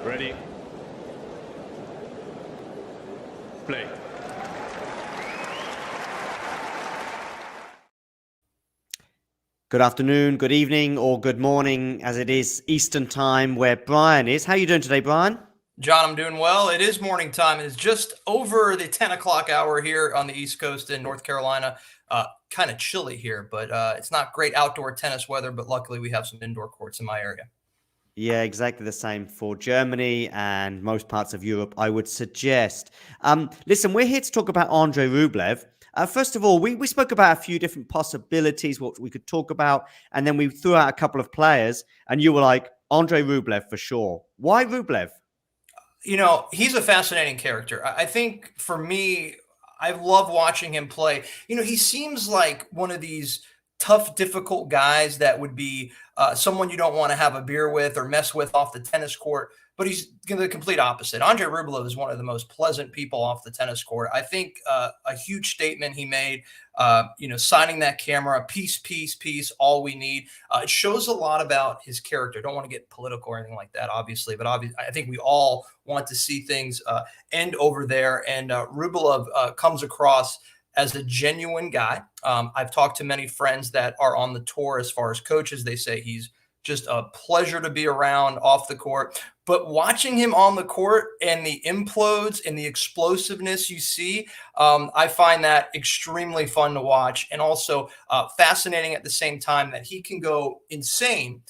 Ready. Play. Good afternoon, good evening, or good morning, as it is Eastern time where Brian is. How are you doing today, Brian? John, I'm doing well. It is morning time. It's just over the 10 o'clock hour here on the East Coast in North Carolina. Kind of chilly here, but it's not great outdoor tennis weather, but luckily we have some indoor courts in my area. Yeah, exactly the same for Germany and most parts of Europe, I would suggest. Listen, we're here to talk about Andrey Rublev. First of all, we spoke about a few different possibilities, what we could talk about, and then we threw out a couple of players, and you were like, Andrey Rublev for sure. Why Rublev? You know, he's a fascinating character. I think for me, I love watching him play. You know, he seems like one of these tough, difficult guys that would be someone you don't want to have a beer with or mess with off the tennis court. But he's the complete opposite. Andrey Rublev is one of the most pleasant people off the tennis court. I think a huge statement he made, signing that camera, peace, peace, peace, all we need. It shows a lot about his character. Don't want to get political or anything like that, obviously, but I think we all want to see things end over there. And Rublev comes across as a genuine guy. I've talked to many friends that are on the tour as far as coaches. They say he's just a pleasure to be around off the court. But watching him on the court and the implodes and the explosiveness you see, I find that extremely fun to watch, and also fascinating at the same time that he can go insane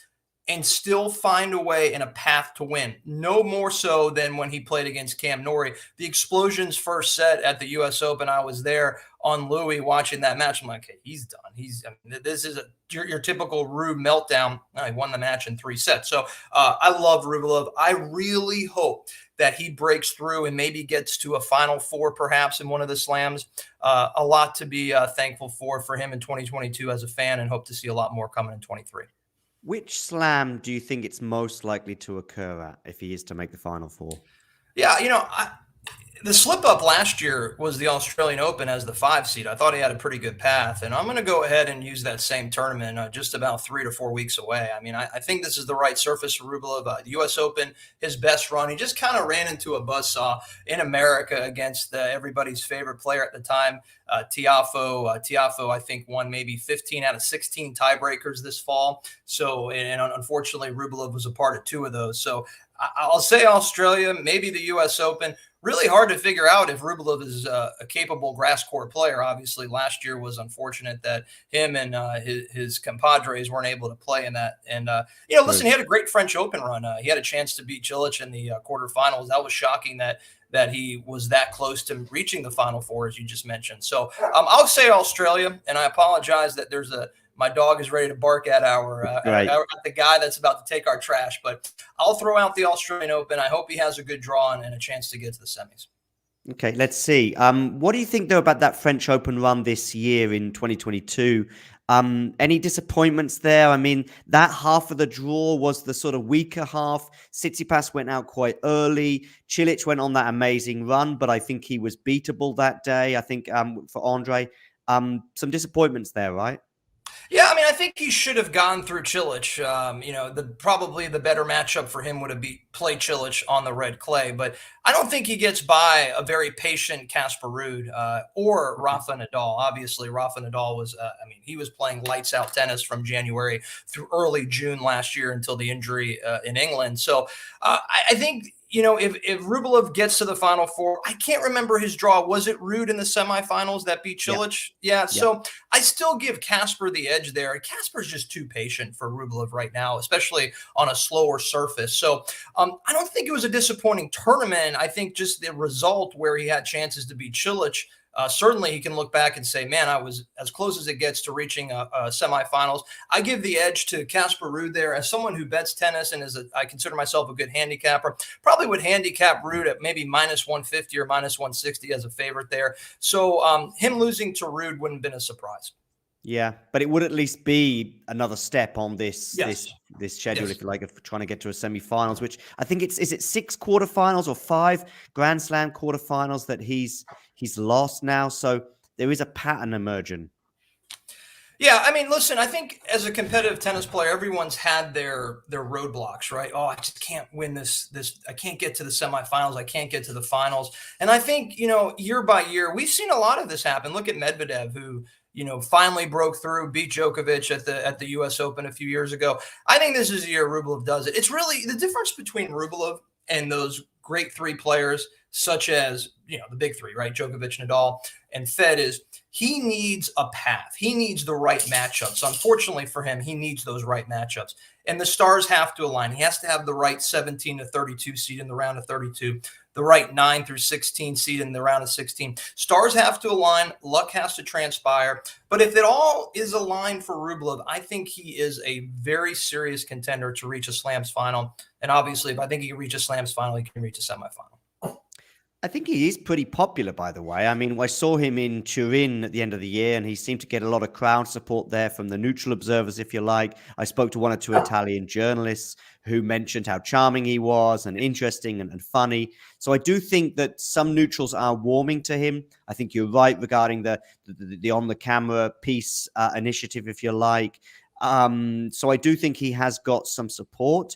and still find a way and a path to win. No more so than when he played against Cam Norrie. The explosions first set at the U.S. Open, I was there on Louis watching that match. I'm like, okay, he's done. This is your typical Rube meltdown. He won the match in 3 sets. So I love Rublev. I really hope that he breaks through and maybe gets to a Final Four perhaps in one of the slams. A lot to be thankful for him in 2022 as a fan, and hope to see a lot more coming in 23. Which slam do you think it's most likely to occur at if he is to make the Final Four? Yeah, the slip up last year was the Australian Open as the 5 seed. I thought he had a pretty good path, and I'm going to go ahead and use that same tournament just about 3 to 4 weeks away. I mean, I think this is the right surface for Rublev. The U.S. Open, his best run. He just kind of ran into a buzzsaw in America against everybody's favorite player at the time, Tiafoe. Tiafoe, I think, won maybe 15 out of 16 tiebreakers this fall. So, and unfortunately, Rublev was a part of 2 of those. So I'll say Australia, maybe the U.S. Open. Really hard to figure out if Rublev is a capable grass court player. Obviously, last year was unfortunate that him and his compadres weren't able to play in that. And, listen, he had a great French Open run. He had a chance to beat Cilic in the quarterfinals. That was shocking that he was that close to reaching the Final Four, as you just mentioned. So I'll say Australia, and I apologize that my dog is ready to bark at at the guy that's about to take our trash. But I'll throw out the Australian Open. I hope he has a good draw and a chance to get to the semis. Okay, let's see. What do you think, though, about that French Open run this year in 2022? Any disappointments there? I mean, that half of the draw was the sort of weaker half. Tsitsipas went out quite early. Cilic went on that amazing run, but I think he was beatable that day, I think, for Andre. Some disappointments there, right? Yeah, I mean, I think he should have gone through Cilic. Probably the better matchup for him would have been play Cilic on the red clay, but I don't think he gets by a very patient Casper Ruud or Rafa Nadal. Obviously, Rafa Nadal was, he was playing lights out tennis from January through early June last year until the injury in England. So I think, if Rublev gets to the Final Four, I can't remember his draw. Was it Ruud in the semifinals that beat Cilic? Yeah. So I still give Casper the edge there. Casper's just too patient for Rublev right now, especially on a slower surface. So I don't think it was a disappointing tournament. I think just the result where he had chances to beat Cilic, certainly he can look back and say, man, I was as close as it gets to reaching a semifinals. I give the edge to Casper Ruud there. As someone who bets tennis and I consider myself a good handicapper, probably would handicap Ruud at maybe minus 150 or minus 160 as a favorite there. So him losing to Ruud wouldn't have been a surprise. Yeah, but it would at least be another step on this schedule, if you like, of trying to get to a semi-finals, which I think is it 6 quarterfinals or 5 Grand Slam quarterfinals that he's lost now? So there is a pattern emerging. Yeah, I mean, listen, I think as a competitive tennis player, everyone's had their roadblocks, right? Oh, I just can't win this I can't get to the semifinals, I can't get to the finals. And I think, year by year, we've seen a lot of this happen. Look at Medvedev, who, finally broke through, beat Djokovic at the US Open a few years ago. I think this is the year Rublev does it. It's really the difference between Rublev and those great three players, such as, the big three, right? Djokovic, Nadal, and Fed is he needs a path. He needs the right matchups. Unfortunately for him, he needs those right matchups. And the stars have to align. He has to have the right 17 to 32 seed in the round of 32, the right 9 through 16 seed in the round of 16. Stars have to align. Luck has to transpire. But if it all is aligned for Rublev, I think he is a very serious contender to reach a Slams final. And obviously, if I think he can reach a Slams final, he can reach a semifinal. I think he is pretty popular, by the way. I mean, I saw him in Turin at the end of the year, and he seemed to get a lot of crowd support there from the neutral observers, if you like. I spoke to one or two Italian journalists who mentioned how charming he was and interesting and funny. So I do think that some neutrals are warming to him. I think you're right regarding the on-the-camera piece initiative, if you like. So I do think he has got some support.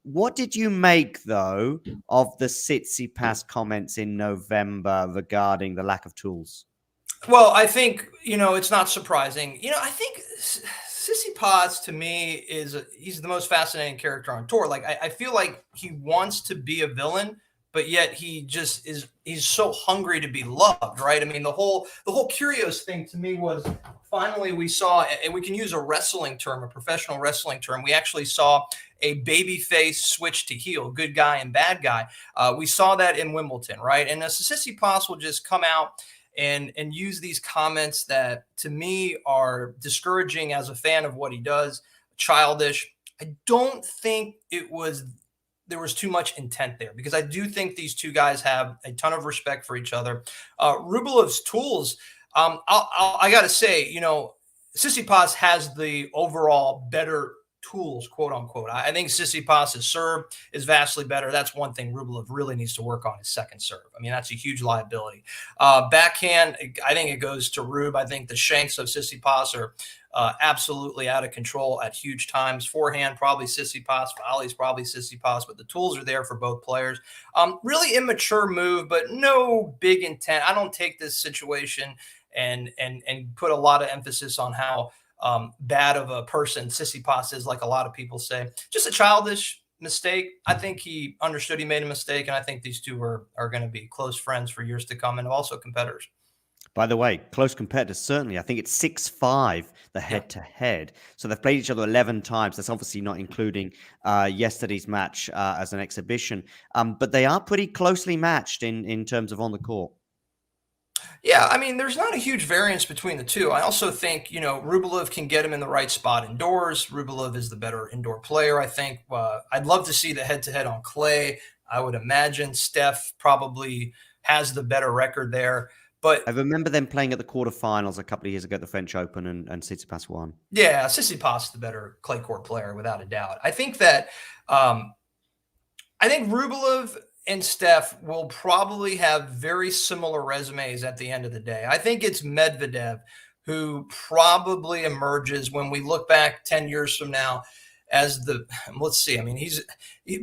What did you make, though, of the Tsitsipas comments in November regarding the lack of tools? Well, I think, it's not surprising. I think Tsitsipas to me he's the most fascinating character on tour. Like, I feel like he wants to be a villain, but yet he just he's so hungry to be loved, right? I mean, the whole Curios thing to me was finally we saw, and we can use a wrestling term, a professional wrestling term. We actually saw a baby face switch to heel, good guy and bad guy. We saw that in Wimbledon, right? And Tsitsipas will just come out and use these comments that to me are discouraging as a fan of what he does, childish. I don't think there was too much intent there, because I do think these two guys have a ton of respect for each other. Rublev's tools, I got to say, Tsitsipas has the overall better tools, quote unquote. I think Tsitsipas's serve is vastly better. That's one thing Rublev really needs to work on, his second serve. I mean, that's a huge liability. Backhand, I think it goes to Rube. I think the shanks of Tsitsipas are absolutely out of control at huge times. Forehand, probably Tsitsipas. Volleys, probably Tsitsipas, but the tools are there for both players. Really immature move, but no big intent. I don't take this situation and put a lot of emphasis on how bad of a person Tsitsipas is, like a lot of people say. Just a childish mistake. I think he understood he made a mistake, and I think these two are going to be close friends for years to come, and also competitors. By the way, close competitors, certainly. I think it's 6-5, the head-to-head. So they've played each other 11 times. That's obviously not including yesterday's match as an exhibition. But they are pretty closely matched in terms of on the court. Yeah, I mean, there's not a huge variance between the two. I also think, Rublev can get him in the right spot indoors. Rublev is the better indoor player, I think. I'd love to see the head-to-head on clay. I would imagine Steph probably has the better record there. But I remember them playing at the quarterfinals a couple of years ago at the French Open, and Tsitsipas won. Yeah, Tsitsipas is the better clay court player, without a doubt. I think that I think Rublev and Steph will probably have very similar resumes at the end of the day. I think it's Medvedev who probably emerges when we look back 10 years from now as let's see. I mean, he's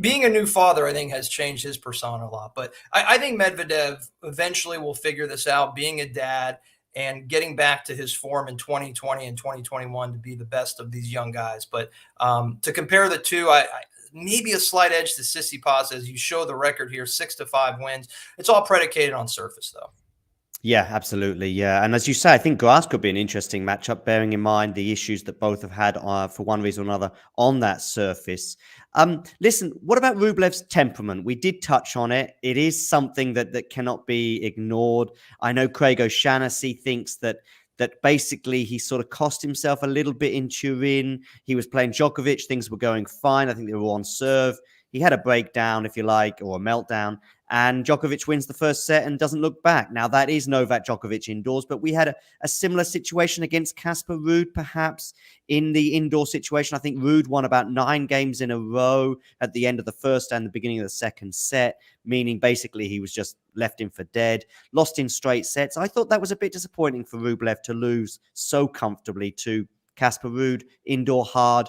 being a new father, I think, has changed his persona a lot. But I think Medvedev eventually will figure this out, being a dad and getting back to his form in 2020 and 2021 to be the best of these young guys. But to compare the two, I maybe a slight edge to Tsitsipas as you show the record here, 6-5 wins. It's all predicated on surface, though. Yeah, absolutely. Yeah. And as you say, I think grass could be an interesting matchup, bearing in mind the issues that both have had for one reason or another on that surface. Listen, what about Rublev's temperament? We did touch on it. It is something that cannot be ignored. I know Craig O'Shaughnessy thinks that basically he sort of cost himself a little bit in Turin. He was playing Djokovic. Things were going fine. I think they were on serve. He had a breakdown, if you like, or a meltdown. and Djokovic wins the first set and doesn't look back. Now, that is Novak Djokovic indoors, but we had a similar situation against Casper Ruud, perhaps, in the indoor situation. I think Ruud won about 9 games in a row at the end of the first and the beginning of the second set, meaning basically he was just left in for dead, lost in straight sets. I thought that was a bit disappointing for Rublev to lose so comfortably to Casper Ruud, indoor hard,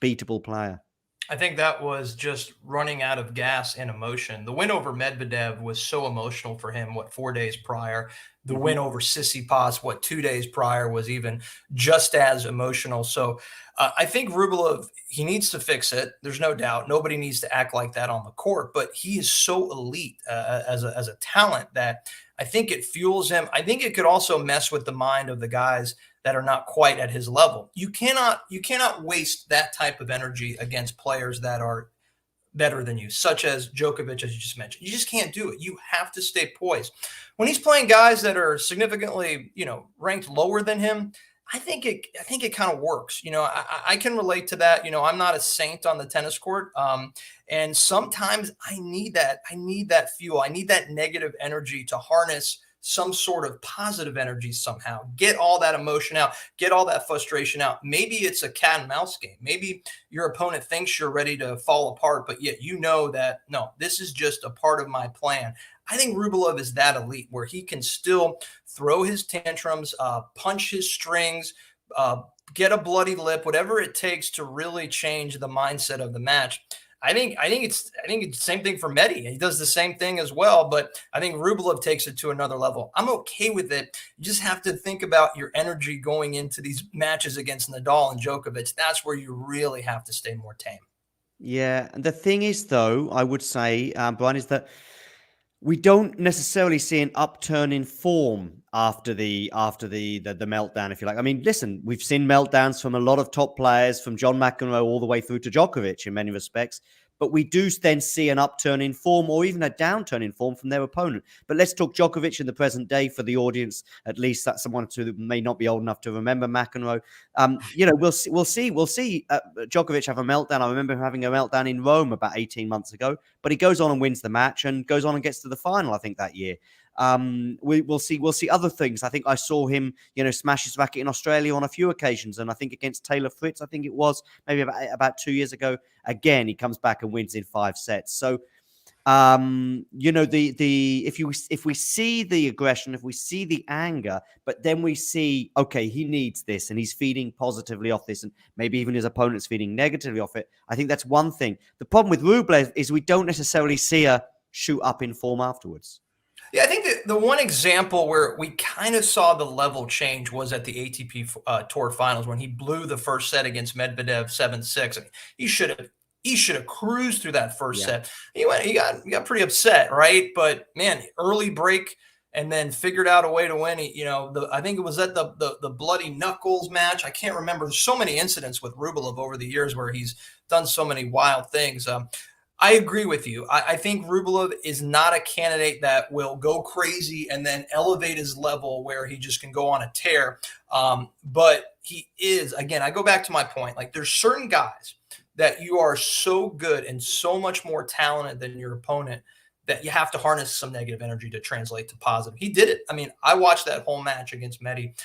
beatable player. I think that was just running out of gas and emotion. The win over Medvedev was so emotional for him, 4 days prior. The win over Tsitsipas, 2 days prior, was even just as emotional. So I think Rublev, he needs to fix it. There's no doubt. Nobody needs to act like that on the court, but he is so elite as a talent that I think it fuels him. I think it could also mess with the mind of the guys that are not quite at his level. You cannot waste that type of energy against players that are better than you, such as Djokovic, as you just mentioned. You just can't do it. You have to stay poised. When he's playing guys that are significantly, ranked lower than him, I think it kind of works. I can relate to that. I'm not a saint on the tennis court. And sometimes I need that. I need that fuel. I need that negative energy to harness some sort of positive energy somehow. Get all that emotion out, get all that frustration out. Maybe it's a cat and mouse game. Maybe your opponent thinks you're ready to fall apart, but yet that, no, this is just a part of my plan. I think Rublev is that elite where he can still throw his tantrums, punch his strings, get a bloody lip, whatever it takes to really change the mindset of the match. I think it's the same thing for Medi. He does the same thing as well, but I think Rublev takes it to another level. I'm okay with it. You just have to think about your energy going into these matches against Nadal and Djokovic. That's where you really have to stay more tame. Yeah, and the thing is, though, I would say, Brian, is that we don't necessarily see an upturn in form after the meltdown, if you like. I mean, listen, we've seen meltdowns from a lot of top players, from John McEnroe all the way through to Djokovic in many respects. But we do then see an upturn in form or even a downturn in form from their opponent. But let's talk Djokovic in the present day for the audience. At least that's someone who may not be old enough to remember McEnroe. We'll see Djokovic have a meltdown. I remember him having a meltdown in Rome about 18 months ago. But he goes on and wins the match and goes on and gets to the final, I think, that year. We'll see other things. I think I saw him, smash his racket in Australia on a few occasions, and I think against Taylor Fritz, I think it was maybe about 2 years ago. Again, he comes back and wins in 5 sets. So, if we see the aggression, if we see the anger, but then we see, okay, he needs this, and he's feeding positively off this, and maybe even his opponent's feeding negatively off it. I think that's one thing. The problem with Rublev is we don't necessarily see a shoot up in form afterwards. Yeah, I think that the one example where we kind of saw the level change was at the ATP Tour Finals when he blew the first set against Medvedev 7-6. I mean, he should have cruised through that first set. He got pretty upset, right? But man, early break and then figured out a way to win. I think it was at the bloody knuckles match. I can't remember. There's so many incidents with Rublev over the years where he's done so many wild things. I agree with you. I think Rublev is not a candidate that will go crazy and then elevate his level where he just can go on a tear. But he is, again, I go back to my point. Like, there's certain guys that you are so good and so much more talented than your opponent that you have to harness some negative energy to translate to positive. He did it. I mean, I watched that whole match against Medi.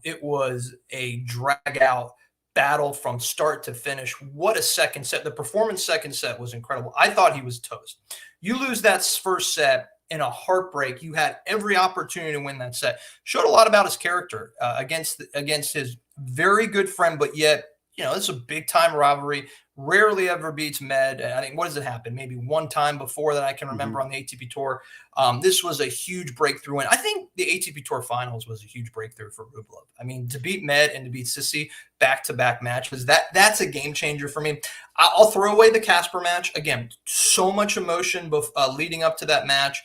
It was a drag out battle from start to finish. What a second set. The performance second set was incredible. I thought he was toast. You lose that first set in a heartbreak. You had every opportunity to win that set. Showed a lot about his character against his very good friend, but yet, it's a big time rivalry. Rarely ever beats Med. I think, what does it happen? Maybe one time before that I can remember on the ATP Tour. This was a huge breakthrough. And I think the ATP Tour Finals was a huge breakthrough for Rublev. I mean, to beat Med and to beat Sissi back-to-back matches, that's a game changer for me. I'll throw away the Casper match. Again, so much emotion leading up to that match.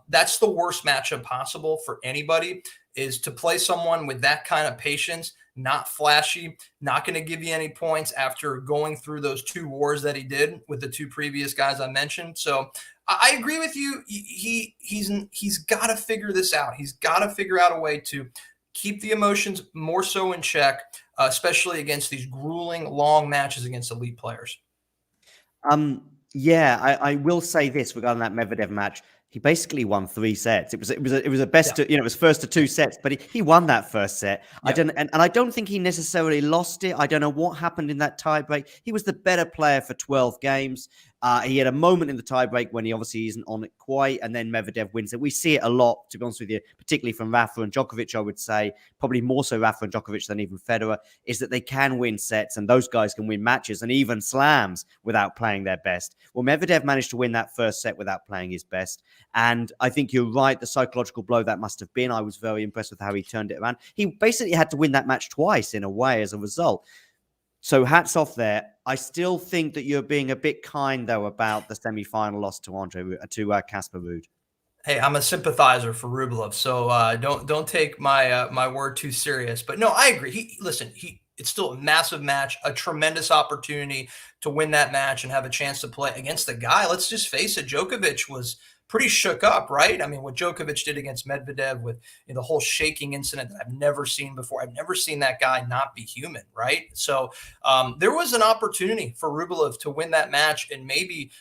That's the worst matchup possible for anybody, is to play someone with that kind of patience, not flashy, not going to give you any points after going through those 2 wars that he did with the 2 previous guys I mentioned. So I agree with you. He's got to figure this out. He's got to figure out a way to keep the emotions more so in check, especially against these grueling, long matches against elite players. Yeah, I will say this regarding that Medvedev match. He basically won 3 sets. It was a best, Yeah. it was first to 2 sets, but he won that first set. I Yeah. don't, and I don't think he necessarily lost it. I don't know what happened in that tiebreak. He was the better player for 12 games. He had a moment in the tiebreak when he obviously isn't on it quite, and then Medvedev wins it. We see it a lot, to be honest with you, particularly from Rafa and Djokovic. I would say probably more so Rafa and Djokovic than even Federer, is that they can win sets, and those guys can win matches and even slams without playing their best. Well, Medvedev managed to win that first set without playing his best. And I think you're right. The psychological blow that must have been, I was very impressed with how he turned it around. He basically had to win that match twice in a way as a result. So hats off there. I still think that you're being a bit kind, though, about the semi-final loss to Casper Ruud. Hey, I'm a sympathizer for Rublev, so don't take my my word too serious. But no, I agree. It's still a massive match, a tremendous opportunity to win that match and have a chance to play against the guy. Let's just face it, Djokovic was pretty shook up, right? I mean, what Djokovic did against Medvedev with the whole shaking incident that I've never seen before. I've never seen that guy not be human, right? So there was an opportunity for Rublev to win that match and maybe,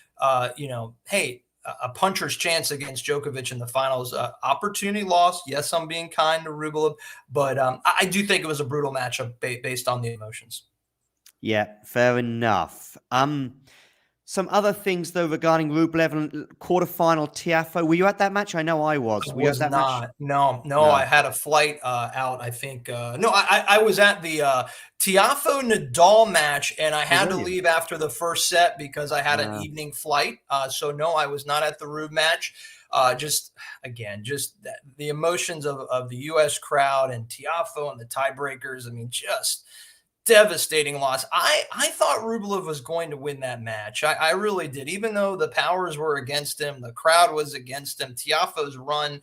hey, a puncher's chance against Djokovic in the finals. Opportunity lost. Yes, I'm being kind to Rublev, but I do think it was a brutal matchup based on the emotions. Yeah, fair enough. Some other things, though, regarding Rublev and quarterfinal Tiafoe. Were you at that match? I know I was. Were you at Was that match? not. No, No. I had a flight out, I think. No, I was at the Tiafoe Nadal match, and I had were to you? leave after the first set because I had an Wow. evening flight. So, no, I was not at the Rube match. Just the emotions of the U.S. crowd and Tiafoe and the tiebreakers. I mean, just devastating loss. I thought Rublev was going to win that match. I really did. Even though the powers were against him, the crowd was against him, Tiafoe's run.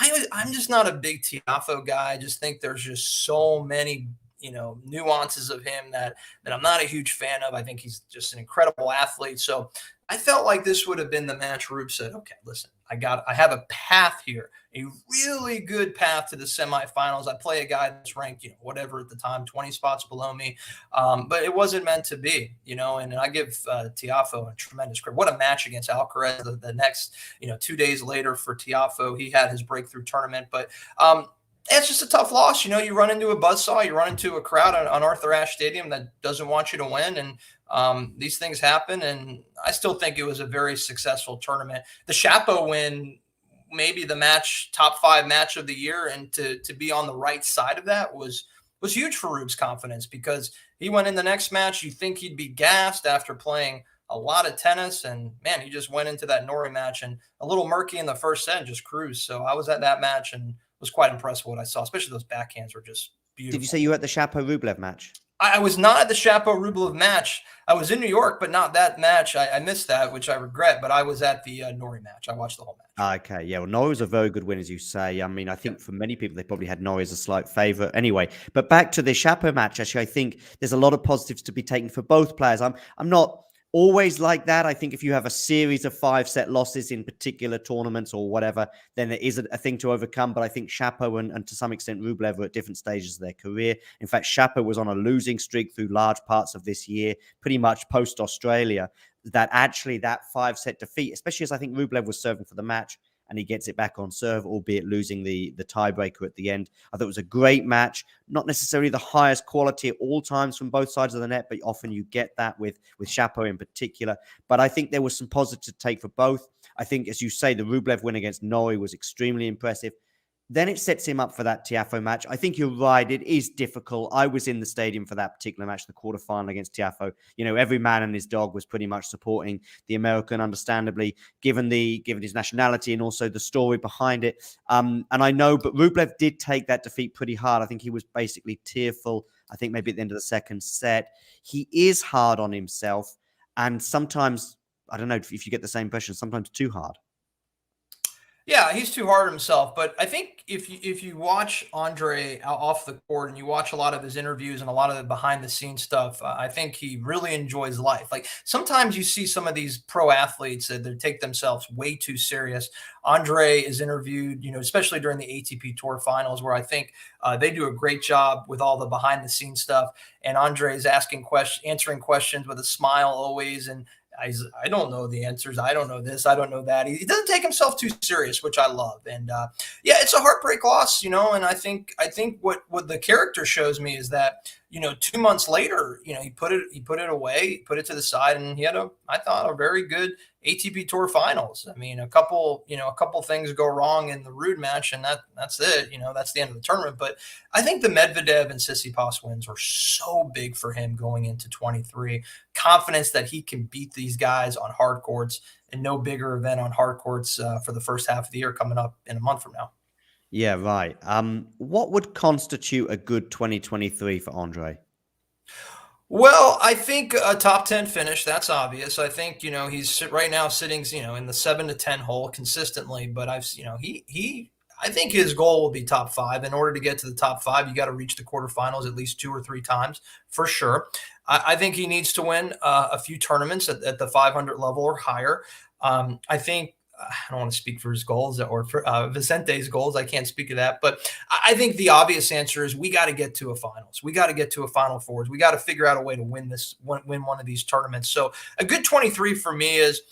I'm just not a big Tiafoe guy. I just think there's just so many, nuances of him that I'm not a huge fan of. I think he's just an incredible athlete. So I felt like this would have been the match Rube said, okay, listen, I have a path here, a really good path to the semifinals. I play a guy that's ranked, whatever at the time, 20 spots below me. But it wasn't meant to be, and I give Tiafoe a tremendous credit. What a match against Alcaraz. The next, 2 days later for Tiafoe, he had his breakthrough tournament. But it's just a tough loss. You run into a buzzsaw, you run into a crowd on Arthur Ashe Stadium that doesn't want you to win. And these things happen. And I still think it was a very successful tournament. The Shapo win, maybe the top 5 match of the year, and to be on the right side of that was huge for Rube's confidence, because he went in the next match. You think he'd be gassed after playing a lot of tennis, and man, he just went into that Norrie match and a little murky in the first set and just cruised. So I was at that match and was quite impressed with what I saw, especially those backhands were just beautiful. Did you say you were at the Shapo Rublev match? I was not at the Shapo Rublev match. I was in New York, but not that match. I missed that, which I regret, but I was at the Norrie match. I watched the whole match. Okay, yeah. Well, Norrie was a very good win, as you say. I mean, I think for many people, they probably had Norrie as a slight favourite anyway. But back to the Shapo match, actually, I think there's a lot of positives to be taken for both players. I'm not always like that. I think if you have a series of 5-set losses in particular tournaments or whatever, then there is a thing to overcome. But I think Shapo and to some extent Rublev were at different stages of their career. In fact, Shapo was on a losing streak through large parts of this year, pretty much post-Australia, that 5-set defeat, especially as I think Rublev was serving for the match, and he gets it back on serve, albeit losing the tiebreaker at the end. I thought it was a great match, not necessarily the highest quality at all times from both sides of the net, but often you get that with Shapo in particular. But I think there was some positive to take for both. I think, as you say, the Rublev win against Norrie was extremely impressive. Then it sets him up for that Tiafoe match. I think you're right. It is difficult. I was in the stadium for that particular match, the quarterfinal against Tiafoe. Every man and his dog was pretty much supporting the American, understandably, given his nationality and also the story behind it. And I know, but Rublev did take that defeat pretty hard. I think he was basically tearful. I think maybe at the end of the second set. He is hard on himself. And sometimes, I don't know if you get the same impression, sometimes too hard. Yeah, he's too hard on himself. But I think if you watch Andre off the court and you watch a lot of his interviews and a lot of the behind the scenes stuff, I think he really enjoys life. Like sometimes you see some of these pro athletes that they take themselves way too serious. Andre is interviewed, especially during the ATP Tour Finals, where I think they do a great job with all the behind the scenes stuff. And Andre is answering questions with a smile always, and I don't know the answers. I don't know this. I don't know that. He doesn't take himself too serious, which I love. And yeah, it's a heartbreak loss, you know. And I think what the character shows me is that, you know, 2 months later, you know, he put it away, he put it to the side, and he had I thought, a very good ATP Tour Finals. I mean, a couple things go wrong in the Rude match, and that's it. You know, that's the end of the tournament. But I think the Medvedev and Tsitsipas wins are so big for him going into 23. Confidence that he can beat these guys on hard courts, and no bigger event on hard courts for the first half of the year coming up in a month from now. Yeah, right. What would constitute a good 2023 for Andre? Well, I think a top 10 finish, that's obvious. I think, you know, he's right now sitting, you know, in the 7 to 10 hole consistently, but I think his goal will be top 5. In order to get to the top 5, you got to reach the quarterfinals at least 2 or 3 times for sure. I think he needs to win a few tournaments at the 500 level or higher. I think, I don't want to speak for his goals or for Vicente's goals. I can't speak of that. But I think the obvious answer is we got to get to a finals. We got to get to a Final Fours. We got to figure out a way to win one of these tournaments. So a good 23 for me is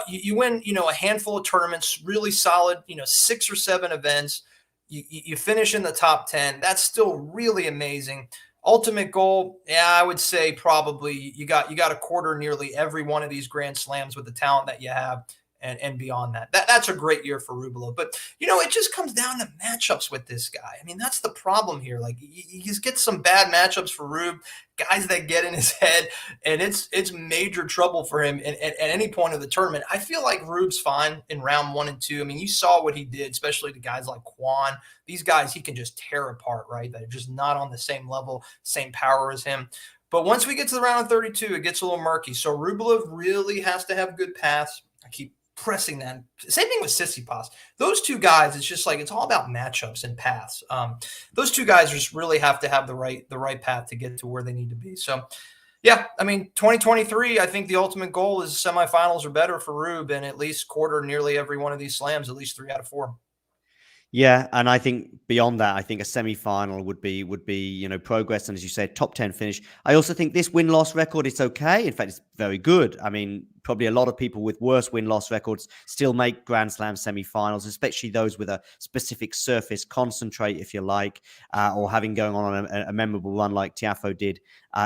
you win, you know, a handful of tournaments, really solid, you know, 6 or 7 events. You finish in the top 10. That's still really amazing. Ultimate goal, yeah, I would say probably you got a quarter nearly every one of these Grand Slams with the talent that you have. And beyond that. That's a great year for Rublev. But, you know, it just comes down to matchups with this guy. I mean, that's the problem here. Like, you just get some bad matchups for Rube, guys that get in his head, and it's major trouble for him at any point of the tournament. I feel like Rube's fine in round 1 and 2. I mean, you saw what he did, especially to guys like Kwan. These guys he can just tear apart, right? They're just not on the same level, same power as him. But once we get to the round of 32, it gets a little murky. So Rublev really has to have good paths. I keep pressing that. Same thing with Tsitsipas. Those two guys, it's just like it's all about matchups and paths. Those two guys just really have to have the right path to get to where they need to be. So, yeah, I mean, 2023, I think the ultimate goal is semifinals or better for Rube, and at least quarter nearly every one of these slams, at least 3 out of 4. Yeah, and I think beyond that, I think a semi-final would be you know, progress, and as you said, top 10 finish. I also think this win-loss record is okay. In fact, it's very good. I mean, probably a lot of people with worse win-loss records still make Grand Slam semi-finals, especially those with a specific surface concentrate, if you like, or having going on a memorable run like Tiafoe did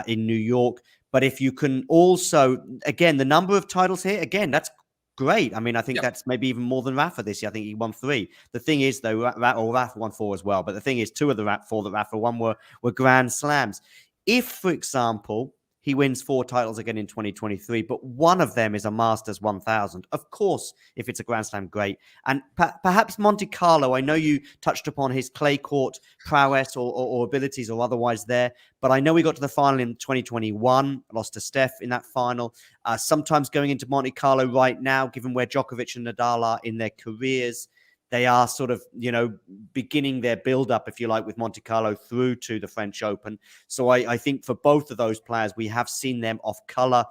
in New York. But if you can also, again, the number of titles here, again, that's great. I mean, I think that's maybe even more than Rafa this year. I think he won 3. The thing is, though, Rafa won 4 as well. But the thing is, 2 of the 4 that Rafa won were Grand Slams. If, for example, he wins 4 titles again in 2023, but one of them is a Masters 1000. Of course, if it's a Grand Slam, great. And perhaps Monte Carlo, I know you touched upon his clay court prowess or abilities or otherwise there, but I know we got to the final in 2021, lost to Steph in that final. Sometimes going into Monte Carlo right now, given where Djokovic and Nadal are in their careers, they are sort of, you know, beginning their build-up, if you like, with Monte Carlo through to the French Open. So I think for both of those players, we have seen them off color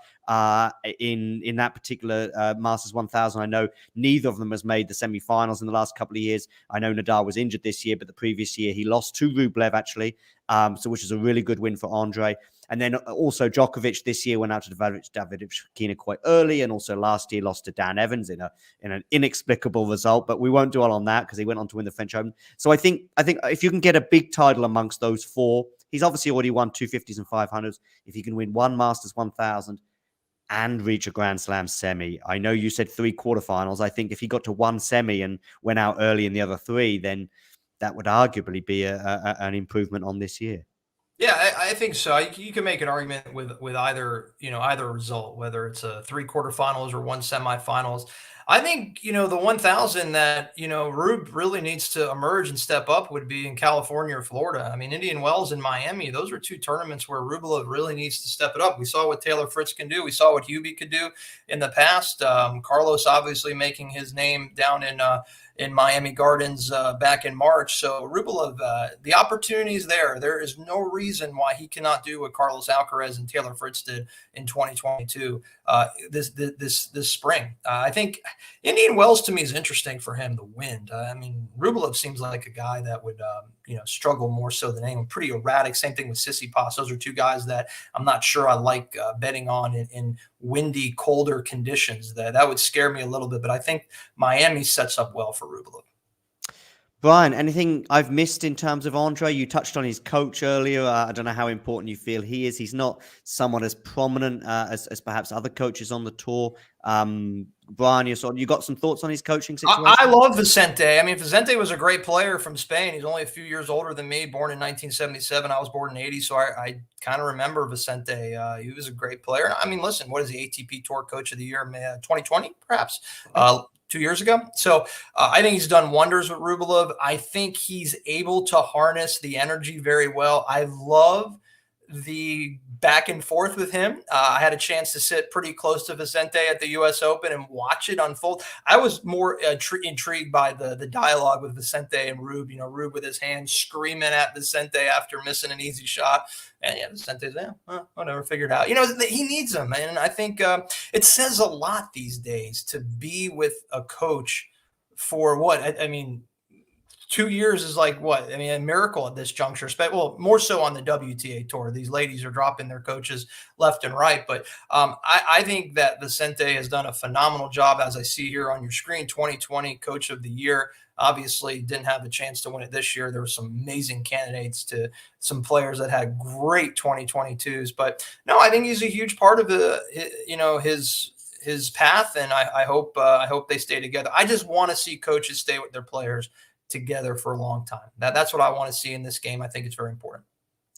in that particular Masters 1000. I know neither of them has made the semi-finals in the last couple of years. I know Nadal was injured this year, but the previous year he lost to Rublev, actually, so which is a really good win for Andre. And then also Djokovic this year went out to David Fokina quite early, and also last year lost to Dan Evans in an inexplicable result. But we won't dwell on that because he went on to win the French Open. So I think if you can get a big title amongst those 4, he's obviously already won 250s and 500s. If he can win 1 Masters 1000 and reach a Grand Slam semi, I know you said 3 quarterfinals. I think if he got to 1 semi and went out early in the other 3, then that would arguably be an improvement on this year. Yeah, I think so. You can make an argument with either, you know, either result, whether it's a 3 quarterfinals or 1 semifinals. I think, you know, the 1000 that, you know, Rube really needs to emerge and step up would be in California or Florida. I mean, Indian Wells and Miami, those are 2 tournaments where Rublev really needs to step it up. We saw what Taylor Fritz can do. We saw what Hubie could do in the past. Carlos obviously making his name down in Miami Gardens back in March. So Rublev, the opportunity is there. There is no reason why he cannot do what Carlos Alcaraz and Taylor Fritz did in 2022 this spring. I think Indian Wells to me is interesting for him. The wind. I mean, Rublev seems like a guy that would you know, struggle more so than anyone. Pretty erratic. Same thing with Tsitsipas. Those are 2 guys that I'm not sure I like betting on in windy, colder conditions. That would scare me a little bit, but I think Miami sets up well for Rublev. Brian, anything I've missed in terms of Andre? You touched on his coach earlier. I don't know how important you feel he is. He's not someone as prominent as perhaps other coaches on the tour. Brian, you got some thoughts on his coaching situation? I love Vicente. I mean, Vicente was a great player from Spain. He's only a few years older than me, born in 1977. I was born in 80, so I kind of remember Vicente. He was a great player. I mean, listen, what is the ATP Tour Coach of the Year? 2020, perhaps? 2 years ago. So I think he's done wonders with Rublev. I think he's able to harness the energy very well. I love the back and forth with him. I had a chance to sit pretty close to Vicente at the U.S. Open and watch it unfold. I was more intrigued by the dialogue with Vicente and Rube. You know, Rube with his hands screaming at Vicente after missing an easy shot. And yeah, Vicente's, whatever, figured out. You know, he needs him. And I think it says a lot these days to be with a coach for what? I mean, 2 years is like what? I mean, a miracle at this juncture. Well, more so on the WTA tour. These ladies are dropping their coaches left and right. But I think that Vicente has done a phenomenal job, as I see here on your screen. 2020 Coach of the Year. Obviously, didn't have the chance to win it this year. There were some amazing candidates, to some players that had great 2022s. But no, I think he's a huge part of his path, and I hope they stay together. I just want to see coaches stay with their players together for a long time. That's what I want to see in this game. I think it's very important.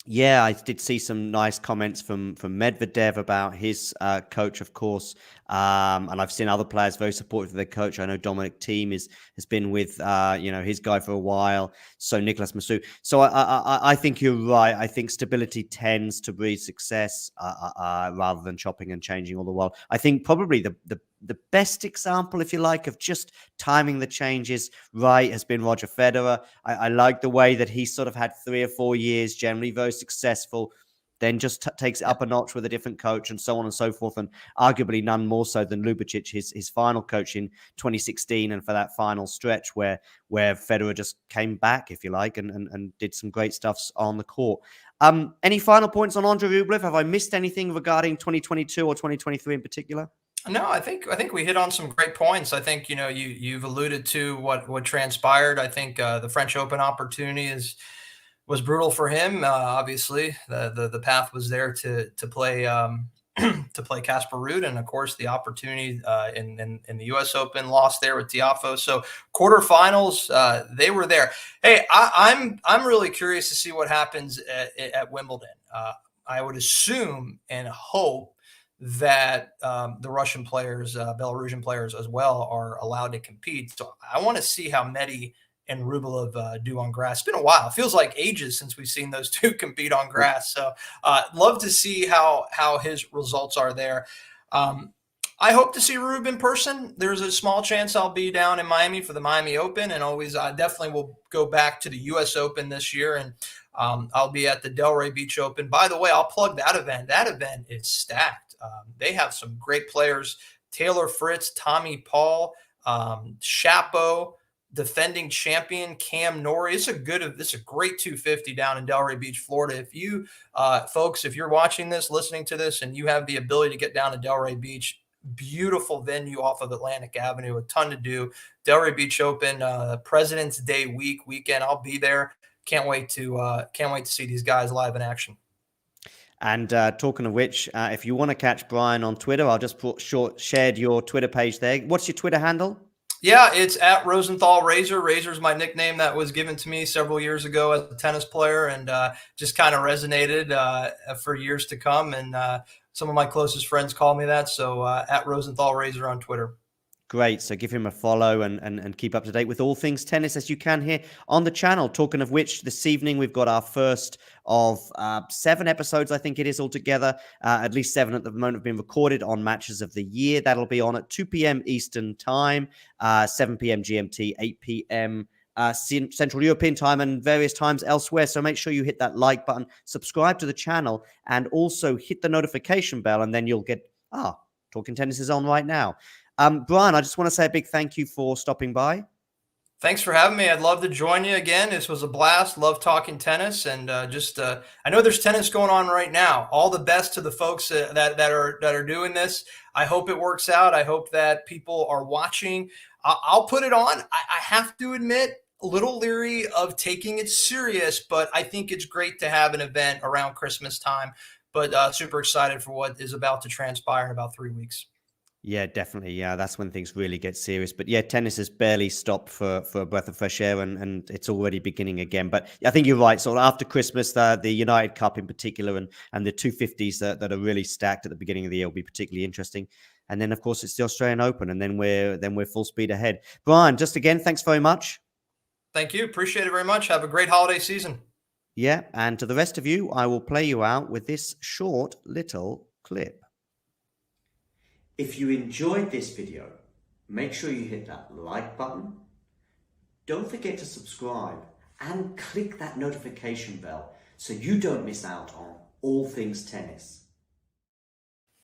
Yeah, I did see some nice comments from Medvedev about his coach, of course, and I've seen other players very supportive of their coach. I know Dominic Thiem has been with his guy for a while. So Nicolas Massou. So I think you're right. I think stability tends to breed success rather than chopping and changing all the while. I think probably the best example, if you like, of just timing the changes right has been Roger Federer. I like the way that he sort of had 3 or 4 years, generally very successful, then just takes it up a notch with a different coach and so on and so forth, and arguably none more so than Ljubicic, his final coach in 2016, and for that final stretch where Federer just came back, if you like, and did some great stuff on the court. Any final points on Andrey Rublev? Have I missed anything regarding 2022 or 2023 in particular? No, I think we hit on some great points. I think, you've alluded to what transpired. I think the French Open opportunity was brutal for him. Obviously, the path was there to play to play Casper Ruud, and of course the opportunity in the U.S. Open, lost there with Tiafoe. So quarterfinals, they were there. Hey, I'm really curious to see what happens at Wimbledon. I would assume and hope that the Russian players, Belarusian players as well, are allowed to compete. So I want to see how Medi and Rublev do on grass. It's been a while. It feels like ages since we've seen those two compete on grass. So love to see how his results are there. I hope to see Rube in person. There's a small chance I'll be down in Miami for the Miami Open, and always definitely will go back to the U.S. Open this year, and I'll be at the Delray Beach Open. By the way, I'll plug that event. That event is stacked. They have some great players: Taylor Fritz, Tommy Paul, Shapo, defending champion Cam Norrie. It's a great 250 down in Delray Beach, Florida. If you folks, if you're watching this, listening to this, and you have the ability to get down to Delray Beach, beautiful venue off of Atlantic Avenue, a ton to do. Delray Beach Open, President's Day weekend. I'll be there. Can't wait to see these guys live in action. And talking of which, if you want to catch Brian on Twitter, I'll just shared your Twitter page there. What's your Twitter handle? Yeah, it's at Rosenthal Razor. Razor's my nickname that was given to me several years ago as a tennis player, and just kind of resonated for years to come. And some of my closest friends call me that. So at Rosenthal Razor on Twitter. Great. So give him a follow and keep up to date with all things tennis as you can here on the channel. Talking of which, this evening we've got our first of 7 episodes, I think it is altogether. At least 7 at the moment have been recorded on Matches of the Year. That'll be on at 2 p.m. Eastern Time, 7 p.m. GMT, 8 p.m. Central European Time, and various times elsewhere. So make sure you hit that like button, subscribe to the channel, and also hit the notification bell, and then you'll get, Talking Tennis is on right now. Brian, I just want to say a big thank you for stopping by. Thanks for having me. I'd love to join you again. This was a blast. Love talking tennis, and I know there's tennis going on right now. All the best to the folks that are doing this. I hope it works out. I hope that people are watching. I'll put it on. I have to admit, a little leery of taking it serious, but I think it's great to have an event around Christmas time. But super excited for what is about to transpire in about 3 weeks. Yeah, definitely. Yeah, that's when things really get serious. But yeah, tennis has barely stopped for a breath of fresh air, and it's already beginning again. But I think you're right. So after Christmas, the United Cup in particular, and the 250s that are really stacked at the beginning of the year will be particularly interesting. And then, of course, it's the Australian Open, and then we're full speed ahead. Brian, just again, thanks very much. Thank you. Appreciate it very much. Have a great holiday season. Yeah, and to the rest of you, I will play you out with this short little clip. If you enjoyed this video, make sure you hit that like button. Don't forget to subscribe and click that notification bell so you don't miss out on all things tennis.